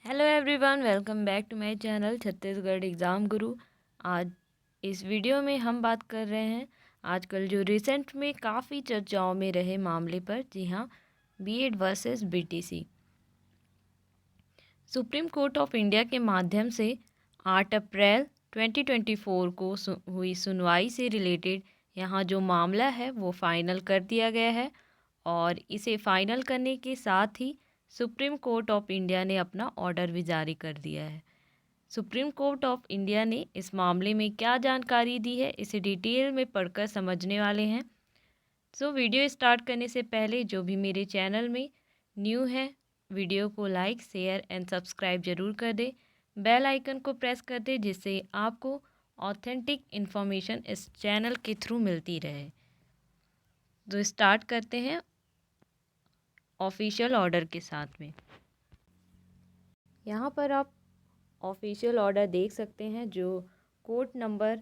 Hello everyone, welcome back to my channel Chhattisgarh exam Guru. आज इस video में हम बात कर रहे हैं आजकल जो रिसेंट में काफ़ी चर्चाओं में रहे मामले पर। जी हाँ, BEd versus BTC. Supreme Court of India के माध्यम से 8 अप्रैल 2024 को हुई सुनवाई से रिलेटेड यहाँ जो मामला है वो फाइनल कर दिया गया है। और इसे फाइनल करने के साथ ही सुप्रीम कोर्ट ऑफ इंडिया ने अपना ऑर्डर भी जारी कर दिया है। सुप्रीम कोर्ट ऑफ इंडिया ने इस मामले में क्या जानकारी दी है, इसे डिटेल में पढ़कर समझने वाले हैं। वीडियो स्टार्ट करने से पहले जो भी मेरे चैनल में न्यू है, वीडियो को लाइक, शेयर एंड सब्सक्राइब जरूर कर दे। बेल आइकन को प्रेस कर दे जिससे आपको ऑथेंटिक इन्फॉर्मेशन इस चैनल के थ्रू मिलती रहे। तो स्टार्ट करते हैं ऑफिशियल ऑर्डर के साथ में। यहाँ पर आप ऑफिशियल ऑर्डर देख सकते हैं जो कोर्ट नंबर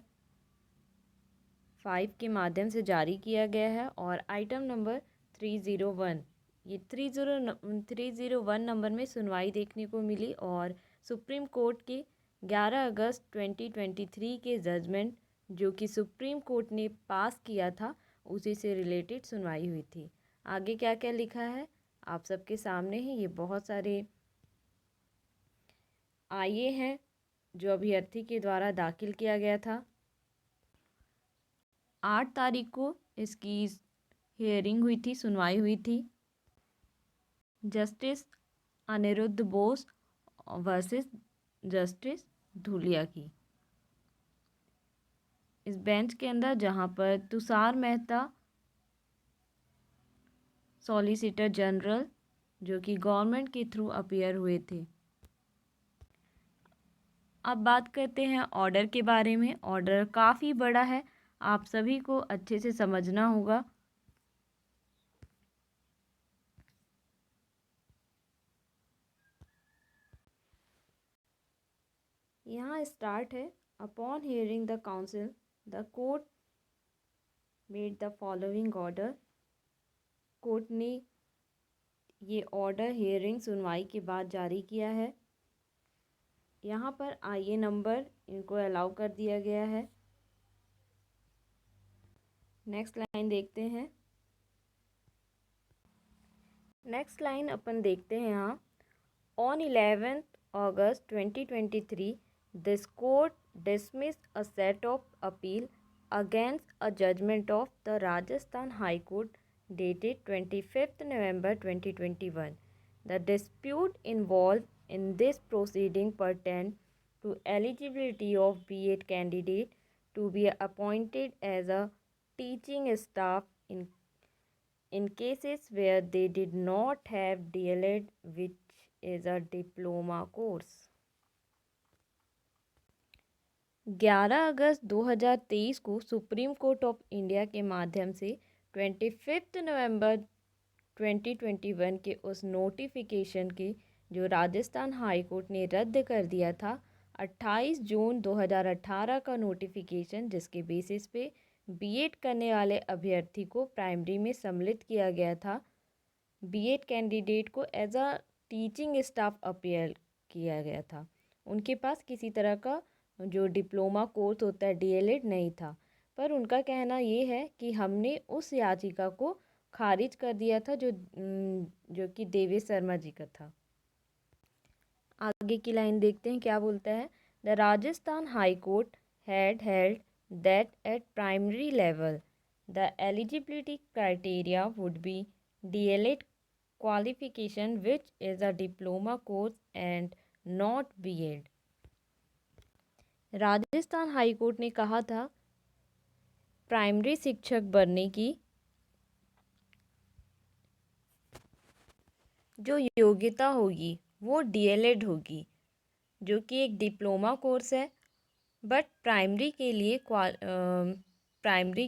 5 के माध्यम से जारी किया गया है। और आइटम नंबर 301, ये 301 नंबर में सुनवाई देखने को मिली। और सुप्रीम कोर्ट के 11 अगस्त 2023 के जजमेंट जो कि सुप्रीम कोर्ट ने पास किया था, उसी से रिलेटेड सुनवाई हुई थी। आगे क्या क्या लिखा है आप सबके सामने है। ये बहुत सारे आए हैं जो अभ्यर्थी के द्वारा दाखिल किया गया था। 8 तारीख को इसकी हियरिंग हुई थी, सुनवाई हुई थी। Justice Aniruddha Bose versus justice Dhulia की। इस बेंच के अंदर जहां पर तुषार मेहता सॉलिसिटर जनरल जो कि गवर्नमेंट के थ्रू अपीयर हुए थे। अब बात करते हैं ऑर्डर के बारे में। ऑर्डर काफ़ी बड़ा है, आप सभी को अच्छे से समझना होगा। यहाँ स्टार्ट है। Upon hearing the council the court made the following order. Court ने ये ऑर्डर हियरिंग सुनवाई के बाद जारी किया है। यहाँ पर आईए नंबर इनको अलाउ कर दिया गया है। नेक्स्ट लाइन देखते हैं। नेक्स्ट लाइन अपन देखते हैं यहाँ। On 11 August 2023 this court dismissed a set of appeal against a judgment of the Rajasthan High Court dated 25th November 2021. The dispute involved in this proceeding pertained to eligibility of B.Ed candidate to be appointed as a teaching staff in cases where they did not have DLED, which is a diploma course. 11 अगस्त 2023 को supreme Court of India के माध्यम से 25 नवंबर 2021 के उस notification के जो Rajasthan high court ने रद्द कर दिया था, 28 जून 2018 का नोटिफिकेशन, जिसके बेसिस पे बीएड करने वाले अभ्यर्थी को प्राइमरी में सम्मिलित किया गया था। बीएड कैंडिडेट को as a teaching staff appear किया गया था। उनके पास किसी तरह का जो डिप्लोमा कोर्स होता है डीएलएड नहीं था। पर उनका कहना ये है कि हमने उस याचिका को खारिज कर दिया था जो कि देवेश शर्मा जी का था। आगे की लाइन देखते हैं क्या बोलता है। The Rajasthan high court had held that at primary level the eligibility criteria would be DElEd qualification which is a diploma course and not B.Ed. Rajasthan high court ने कहा था प्राइमरी शिक्षक बनने की जो योग्यता होगी वो डीएलएड होगी, जो कि एक डिप्लोमा कोर्स है। बट प्राइमरी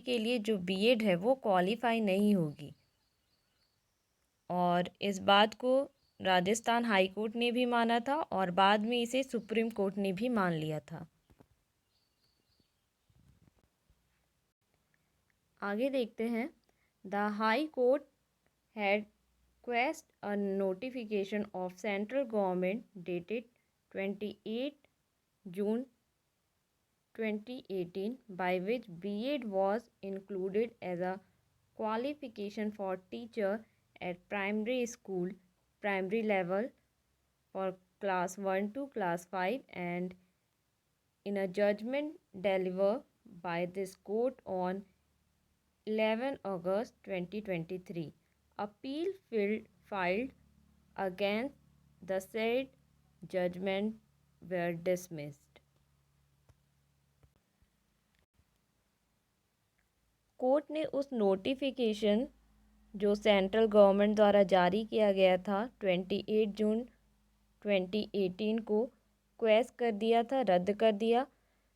के लिए जो बीएड है वो क्वालिफाई नहीं होगी। और इस बात को राजस्थान हाई कोर्ट ने भी माना था और बाद में इसे सुप्रीम कोर्ट ने भी मान लिया था। आगे देखते हैं। The high court had quest a notification of central government dated 28 June 2018 by which B.Ed was included as a qualification for teacher at primary school primary level for class 1 to class 5, and in a judgment delivered by this court on 11 August 2023. Appeal filed against the said judgment were dismissed. Court ने उस notification जो central government द्वारा जारी किया गया था 28 जून 2018 को क्वेश कर दिया था, रद्द कर दिया,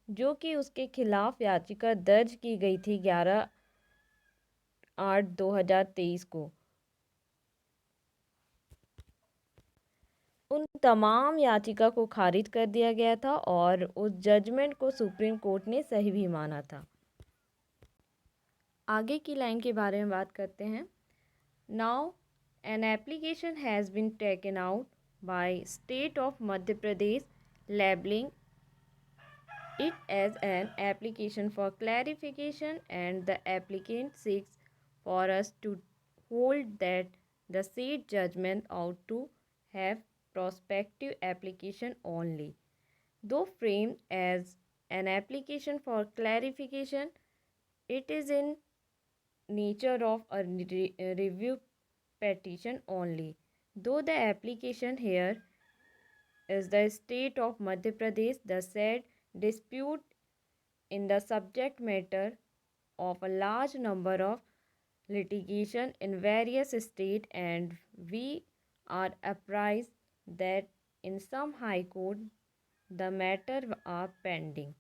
जो कि उसके खिलाफ याचिका दर्ज की गई थी 11/8/2023 को। उन तमाम याचिका को खारिज कर दिया गया था और उस जजमेंट को सुप्रीम कोर्ट ने सही भी माना था। आगे की लाइन के बारे में बात करते हैं। Now an application has been taken out by state of Madhya Pradesh labeling it as an application for clarification, and the applicant seeks for us to hold that the said judgment ought to have prospective application only. Though framed as an application for clarification, it is in nature of a review petition only. Though the application here is the state of Madhya Pradesh, the said dispute in the subject matter of a large number of litigation in various states, and we are apprised that in some high court the matter are pending.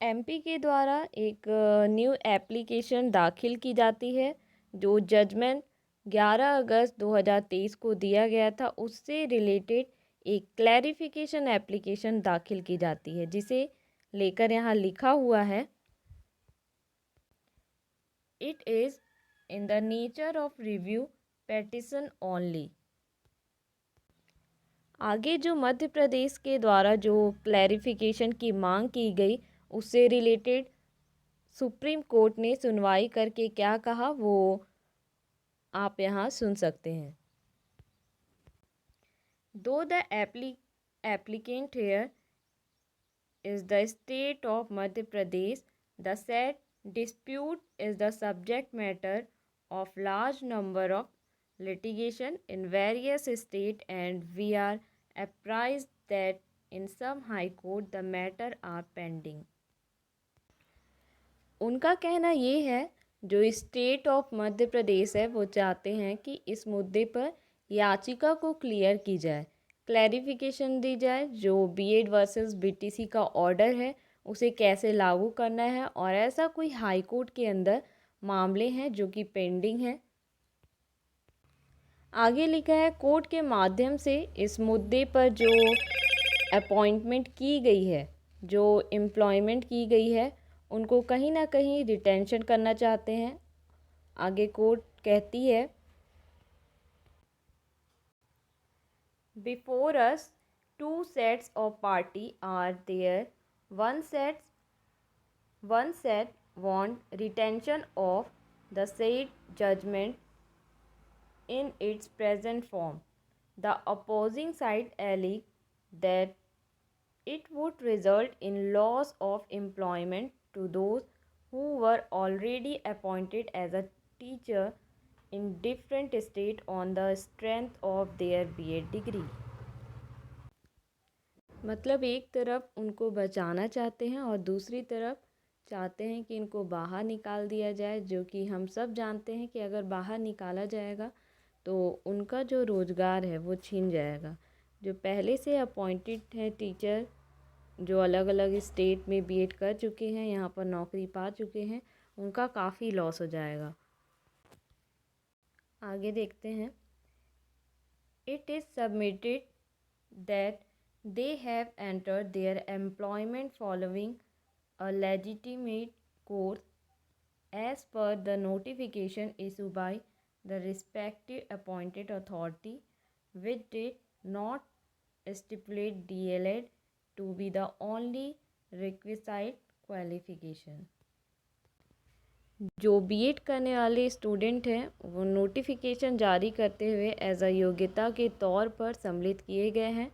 MP के द्वारा एक new application दाखिल की जाती है जो judgement 11 अगस्त 2023 को दिया गया था उससे रिलेटेड एक क्लैरिफिकेशन एप्लीकेशन दाखिल की जाती है, जिसे लेकर यहाँ लिखा हुआ है it is in the nature of review petition only. आगे जो मध्य प्रदेश के द्वारा जो क्लैरिफिकेशन की मांग की गई उससे रिलेटेड सुप्रीम कोर्ट ने सुनवाई करके क्या कहा वो आप यहाँ सुन सकते हैं। दो the applicant here is the state of Madhya Pradesh, the said dispute is the subject matter of large number of litigation in various states, and we are apprised that in some high court the matter are pending. उनका कहना ये है जो state of Madhya प्रदेश है वो चाहते हैं कि इस मुद्दे पर याचिका को क्लियर की जाए, क्लैरिफिकेशन दी जाए, जो बीएड वर्सेस बीटीसी का ऑर्डर है उसे कैसे लागू करना है, और ऐसा कोई हाई कोर्ट के अंदर मामले हैं जो कि पेंडिंग हैं। आगे लिखा है कोर्ट के माध्यम से इस मुद्दे पर जो अपॉइंटमेंट की गई है, जो एम्प्लॉयमेंट की गई है, उनको कहीं ना कहीं रिटेंशन करना चाहते हैं। आगे कोर्ट कहती है before us two sets of party are there, one set want retention of the said judgment in its present form. The opposing side alleged that it would result in loss of employment to those who were already appointed as a teacher in different state on the strength of their B.Ed degree. मतलब एक तरफ उनको बचाना चाहते हैं और दूसरी तरफ चाहते हैं कि इनको बाहर निकाल दिया जाए, जो कि हम सब जानते हैं कि अगर बाहर निकाला जाएगा तो उनका जो रोज़गार है वो छीन जाएगा। जो पहले से अपॉइंटेड है टीचर जो अलग अलग स्टेट में बीएड कर चुके हैं, यहाँ पर नौकरी पा चुके हैं, उनका काफ़ी लॉस हो जाएगा। आगे देखते हैं it is submitted that they have entered there employment following a legitimate course as per the notification issued by the respective appointed authority, which did not stipulate DLED to be the only requisite qualification. जो BEd करने वाले student हैं वो notification जारी करते हुए as a योग्यता के तौर पर सम्मिलित किए गए हैं।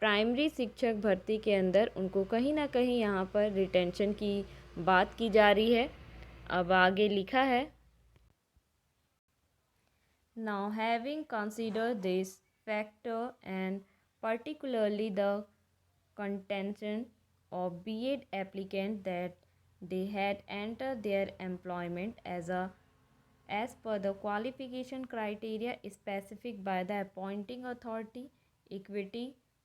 प्राइमरी शिक्षक भर्ती के अंदर उनको कहीं ना कहीं यहाँ पर रिटेंशन की बात की जा रही है। अब आगे लिखा है, now having consider this factor and particularly the contention of B.Ed applicants that they had entered their employment as per the qualification criteria specified by the appointing authority, equity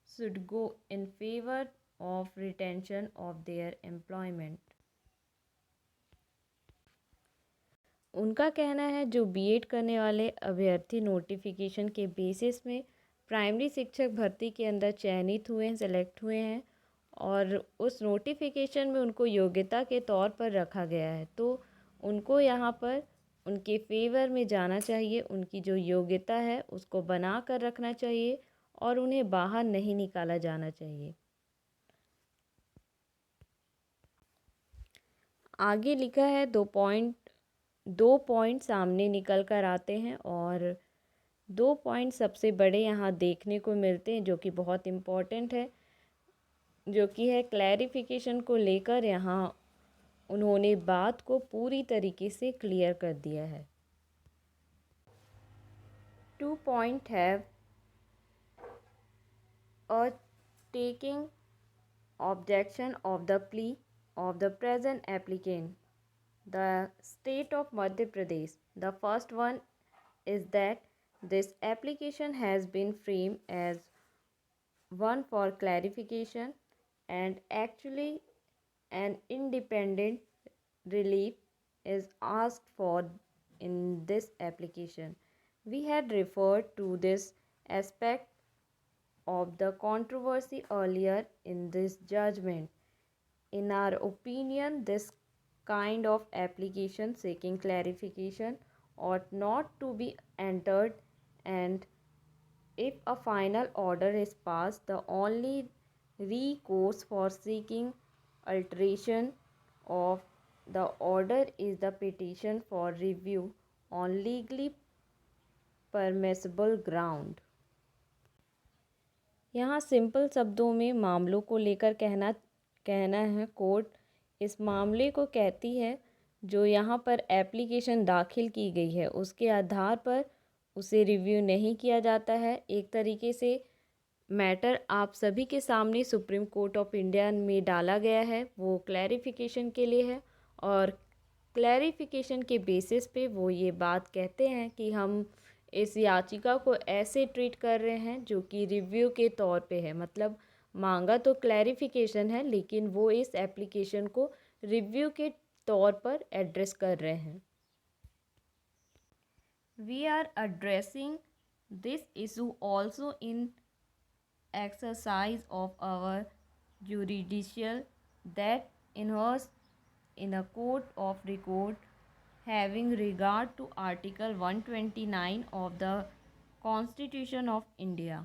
should go in favor of retention of their employment. उनका कहना है जो BEd करने वाले अभ्यर्थी notification के basis में primary शिक्षक भर्ती के अंदर चयनित हुए हैं, सेलेक्ट हुए हैं और उस नोटिफिकेशन में उनको योग्यता के तौर पर रखा गया है, तो उनको यहाँ पर उनके फेवर में जाना चाहिए। उनकी जो योग्यता है उसको बना कर रखना चाहिए और उन्हें बाहर नहीं निकाला जाना चाहिए। आगे लिखा है दो पॉइंट सामने निकल कर आते हैं और 2 पॉइंट सबसे बड़े यहाँ देखने को मिलते हैं जो कि बहुत इम्पोर्टेंट है, जो कि है क्लैरिफिकेशन को लेकर। यहाँ उन्होंने बात को पूरी तरीके से क्लियर कर दिया है। 2 point have a taking objection of the plea of the present applicant, the state of Madhya Pradesh. The first one is that this application has been framed as one for clarification and actually an independent relief is asked for in this application. We had referred to this aspect of the controversy earlier in this judgment. In our opinion, this kind of application seeking clarification ought not to be entered, and if a final order is passed, the only recourse for seeking alteration of the order is the petition for review on legally permissible ground. यहाँ simple शब्दों में मामलों को लेकर कहना है, court इस मामले को कहती है जो यहाँ पर एप्लीकेशन दाखिल की गई है उसके आधार पर उसे रिव्यू नहीं किया जाता है। एक तरीके से मैटर आप सभी के सामने सुप्रीम कोर्ट ऑफ इंडिया में डाला गया है, वो क्लैरिफिकेशन के लिए है और क्लैरिफिकेशन के बेसिस पे वो ये बात कहते हैं कि हम इस याचिका को ऐसे ट्रीट कर रहे हैं जो कि रिव्यू के तौर पे है। मतलब मांगा तो क्लैरिफिकेशन है लेकिन वो इस एप्लीकेशन को रिव्यू के तौर पर एड्रेस कर रहे हैं। We are addressing this issue also in exercise of our judicial that inheres in a court of record having regard to Article 129 of the Constitution of India.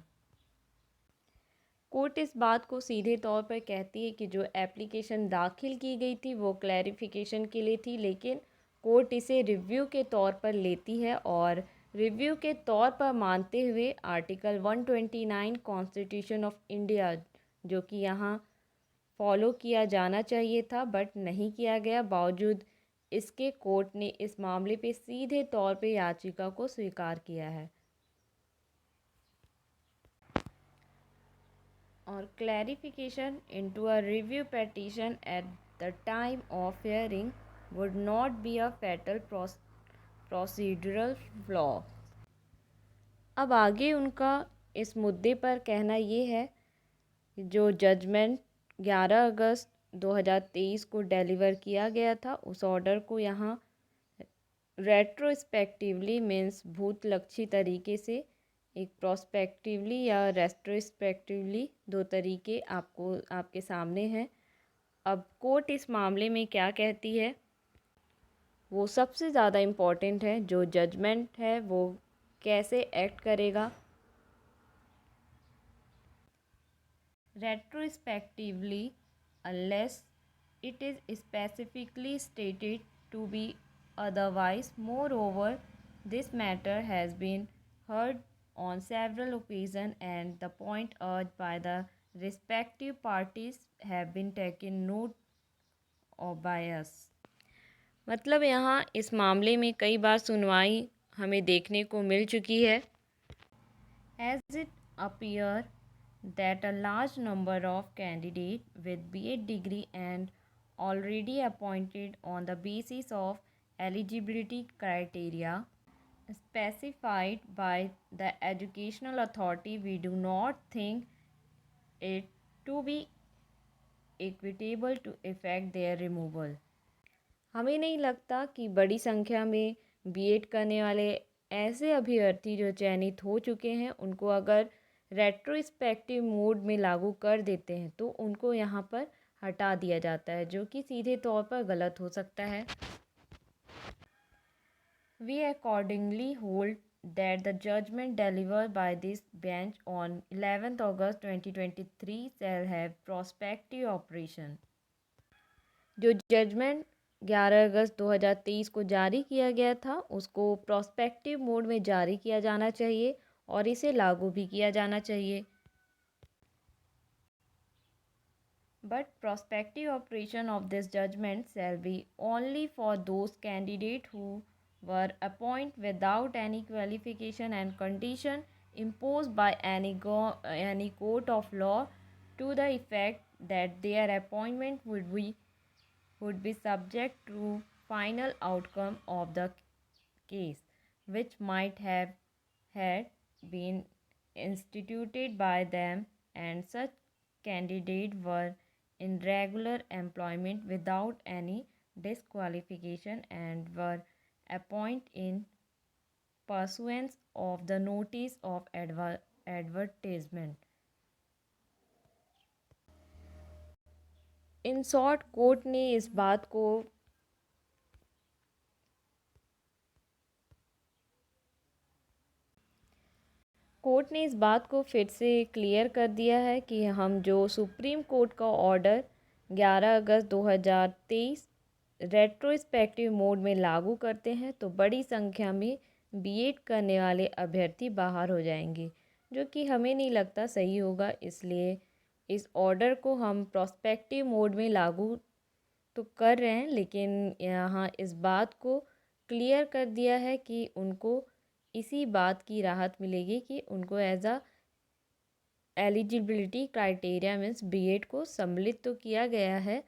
Court इस बात को सीधे तौर पर कहती है कि जो एप्लीकेशन दाखिल की गई थी वो क्लैरिफिकेशन के लिए थी, लेकिन कोर्ट इसे रिव्यू के तौर पर लेती है और रिव्यू के तौर पर मानते हुए आर्टिकल 129 कॉन्स्टिट्यूशन ऑफ इंडिया जो कि यहाँ फॉलो किया जाना चाहिए था बट नहीं किया गया, बावजूद इसके कोर्ट ने इस मामले पे सीधे तौर पे याचिका को स्वीकार किया है। और clarification into a review petition at the time of hearing would not be a fatal procedural flaw. अब आगे उनका इस मुद्दे पर कहना ये है जो जजमेंट 11 अगस्त 2023 को डिलीवर किया गया था उस ऑर्डर को यहाँ रेट्रोस्पेक्टिवली मीन्स भूतलक्षी तरीके से, एक प्रोस्पेक्टिवली या रेट्रोस्पेक्टिवली, दो तरीके आपके सामने हैं। अब कोर्ट इस मामले में क्या कहती है, वो सबसे ज़्यादा इम्पॉर्टेंट है। जो जजमेंट है वो कैसे एक्ट करेगा। Retrospectively unless it is specifically stated to be otherwise. Moreover, this matter has been heard on several occasions and the point urged by the respective parties have been taken note of by us. मतलब यहाँ इस मामले में कई बार सुनवाई हमें देखने को मिल चुकी है। As it appears that a large number of candidates with B.Ed degree and already appointed on the basis of eligibility criteria specified by the educational authority, we do not think it to be equitable to effect their removal. हमें नहीं लगता कि बड़ी संख्या में BEd करने वाले ऐसे अभ्यर्थी जो चयनित हो चुके हैं उनको अगर रेट्रोस्पेक्टिव मोड में लागू कर देते हैं तो उनको यहाँ पर हटा दिया जाता है, जो कि सीधे तौर पर गलत हो सकता है। We accordingly hold that the judgment delivered by this bench on 11th August 2023 shall have prospective operation. जो जजमेंट 11 अगस्त 2023 को जारी किया गया था उसको प्रोस्पेक्टिव मोड में जारी किया जाना चाहिए और इसे लागू भी किया जाना चाहिए। But prospective operation of this judgment shall be only for those candidates who were appointed without any qualification and condition imposed by any court of law to the effect that their appointment would be subject to final outcome of the case, which might have had been instituted by them, and such candidates were in regular employment without any disqualification and were appointed in pursuance of the notice of advertisement. In short court ने इस बात को फिर से clear कर दिया है कि हम जो सुप्रीम कोर्ट का ऑर्डर 11 अगस्त 2023 रेट्रोस्पेक्टिव मोड में लागू करते हैं तो बड़ी संख्या में बीएड करने वाले अभ्यर्थी बाहर हो जाएंगे, जो कि हमें नहीं लगता सही होगा। इसलिए इस ऑर्डर को हम प्रोस्पेक्टिव मोड में लागू तो कर रहे हैं, लेकिन यहाँ इस बात को क्लियर कर दिया है कि उनको इसी बात की राहत मिलेगी कि उनको as a eligibility criteria means BEd को सम्मिलित तो किया गया है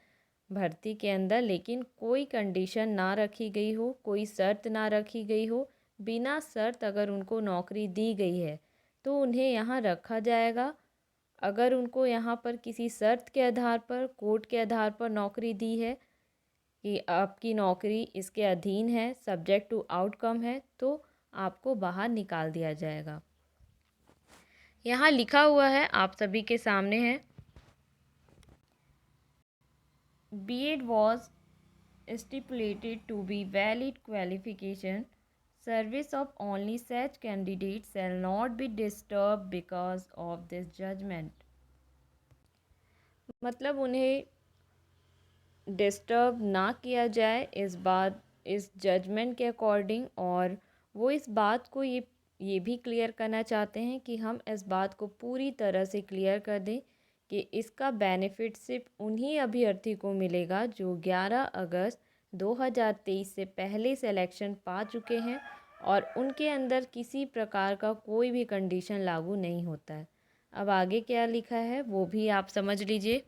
भर्ती के अंदर, लेकिन कोई कंडीशन ना रखी गई हो, कोई शर्त ना रखी गई हो। बिना शर्त अगर उनको नौकरी दी गई है तो उन्हें यहाँ रखा जाएगा। अगर उनको यहाँ पर किसी शर्त के आधार पर, कोर्ट के आधार पर नौकरी दी है कि आपकी नौकरी इसके अधीन है, सब्जेक्ट टू आउटकम है, तो आपको बाहर निकाल दिया जाएगा। यहाँ लिखा हुआ है, आप सभी के सामने है, B.Ed was stipulated to be valid qualification. Service of only such candidates shall not be disturbed because of this judgment. मतलब उन्हें डिस्टर्ब ना किया जाए इस जजमेंट के अकॉर्डिंग, और वो इस बात को ये भी क्लियर करना चाहते हैं कि हम इस बात को पूरी तरह से क्लियर कर दें कि इसका बेनिफिट सिर्फ उन्हीं अभ्यर्थी को मिलेगा जो 11 अगस्त 2023 से पहले सिलेक्शन पा चुके हैं और उनके अंदर किसी प्रकार का कोई भी कंडीशन लागू नहीं होता है। अब आगे क्या लिखा है वो भी आप समझ लीजिए।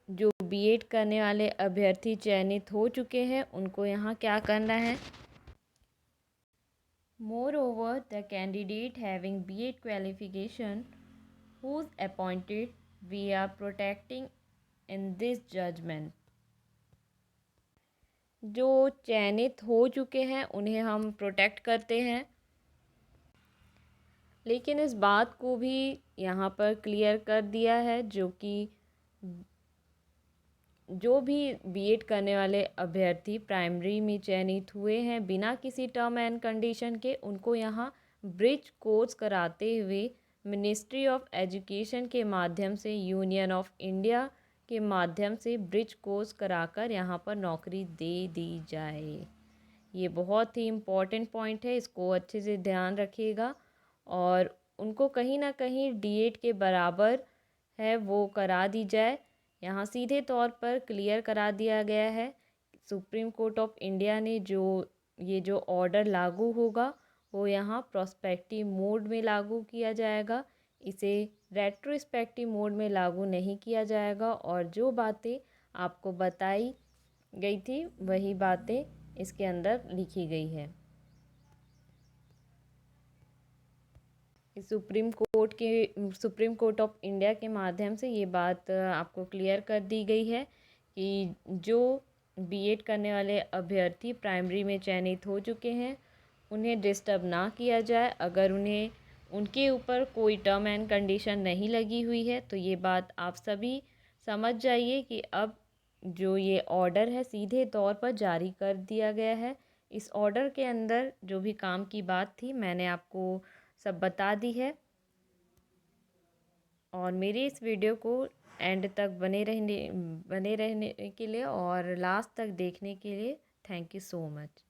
जो बीएड करने वाले अभ्यर्थी चयनित हो चुके हैं उनको यहाँ क्या करना है। Moreover, the candidate having B.Ed qualification whose appointed we are protecting in this judgment. जो चयनित हो चुके हैं उन्हें हम प्रोटेक्ट करते हैं, लेकिन इस बात को भी यहाँ पर क्लियर कर दिया है जो कि जो भी बीएड करने वाले अभ्यर्थी प्राइमरी में चयनित हुए हैं बिना किसी टर्म एंड कंडीशन के, उनको यहाँ ब्रिज कोर्स कराते हुए मिनिस्ट्री ऑफ एजुकेशन के माध्यम से, यूनियन ऑफ इंडिया के माध्यम से ब्रिज कोर्स कराकर यहाँ पर नौकरी दे दी जाए। ये बहुत ही इम्पोर्टेंट पॉइंट है, इसको अच्छे से ध्यान रखिएगा। और उनको कहीं ना कहीं डीएड के बराबर है वो करा दी जाए। यहाँ सीधे तौर पर क्लियर करा दिया गया है सुप्रीम कोर्ट ऑफ इंडिया ने, ये जो ऑर्डर लागू होगा वो यहाँ प्रोस्पेक्टिव मोड में लागू किया जाएगा, इसे रेट्रोस्पेक्टिव मोड में लागू नहीं किया जाएगा। और जो बातें आपको बताई गई थी वही बातें इसके अंदर लिखी गई है। सुप्रीम कोर्ट ऑफ इंडिया के माध्यम से ये बात आपको क्लियर कर दी गई है कि जो बीएड करने वाले अभ्यर्थी प्राइमरी में चयनित हो चुके हैं उन्हें डिस्टर्ब ना किया जाए। अगर उनके ऊपर कोई टर्म एंड कंडीशन नहीं लगी हुई है तो ये बात आप सभी समझ जाइए कि अब जो ये ऑर्डर है सीधे तौर पर जारी कर दिया गया है। इस ऑर्डर के अंदर जो भी काम की बात थी मैंने आपको सब बता दी है। और मेरी इस वीडियो को एंड तक बने रहने के लिए और लास्ट तक देखने के लिए थैंक यू सो मच।